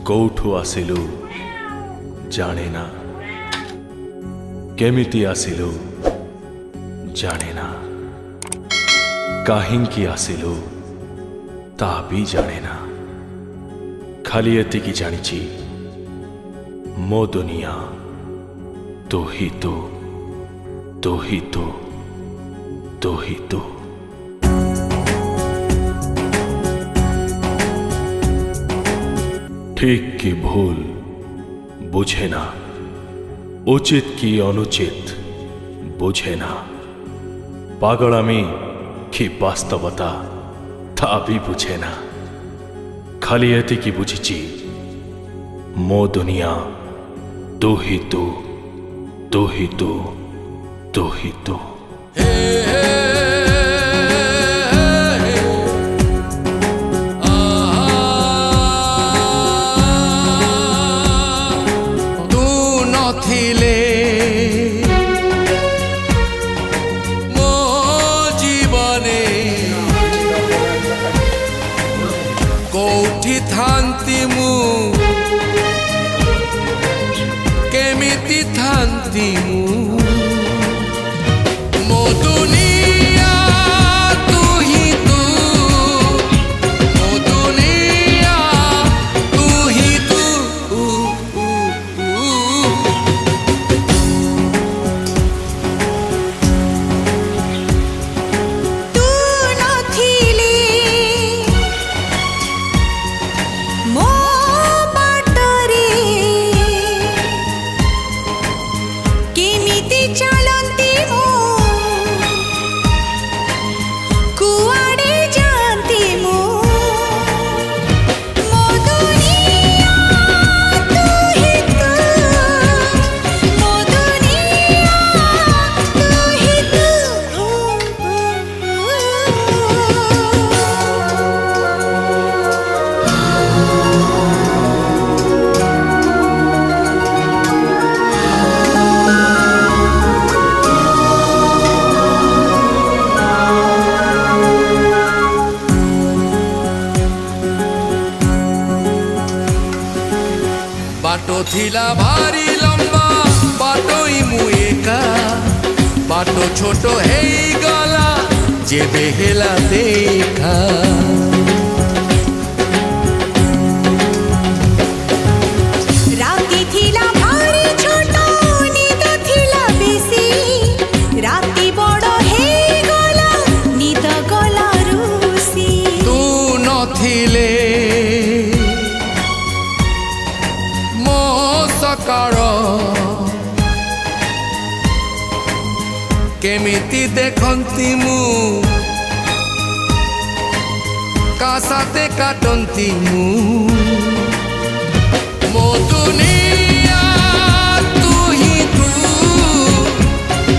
कौठु आसिलु जाने ना, केमिति आसिलु जाने ना, काहिंकी आसिलु ता भी जाने ना। खाली एतिकी जानिची मो दुनिया तो ही तो, तो ही तो, तो ही तो। ठीक की भूल बुझे ना, उचित की अनुचित बुझे ना, पागलामी की वास्तवता ता भी बुझे ना। खाली एतिकी बुझिची मो दुनिया तो ही तो, तो ही तो, तो ही तो। कौठी थांती मु केमिति थांती मु मो दुनिया तू ही तू, मो दुनिया तू ही तू। बाटो थिला भारी लंबा बाटोई मु एका, बाटो छोटो हेई गला जेबे हेला देखा। राती थिला भारी छोटो निद थिला बेसी, राती बड़ो हेई गला निद गला रुसी। तू नथिले सकाळ केमिति देखंती मु कासाते काटंती मु मो दुनिया तू ही तू,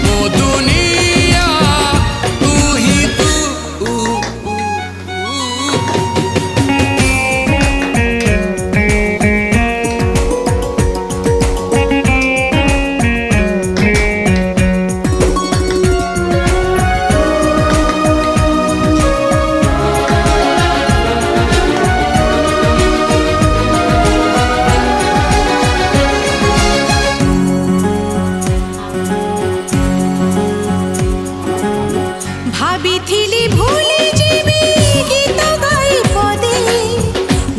मो दुनिया तू ही तू। भाबिथिली भूली जीवी गीत गाई पदे,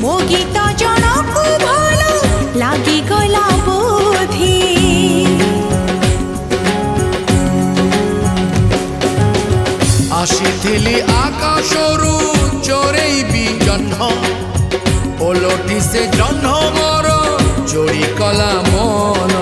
मो गीत जनकु भलो लागी गला बोधे। आशीथिली आकाशरू चोरेबी जह्न, ओलटी से जह्न मोर चोरी कला मन।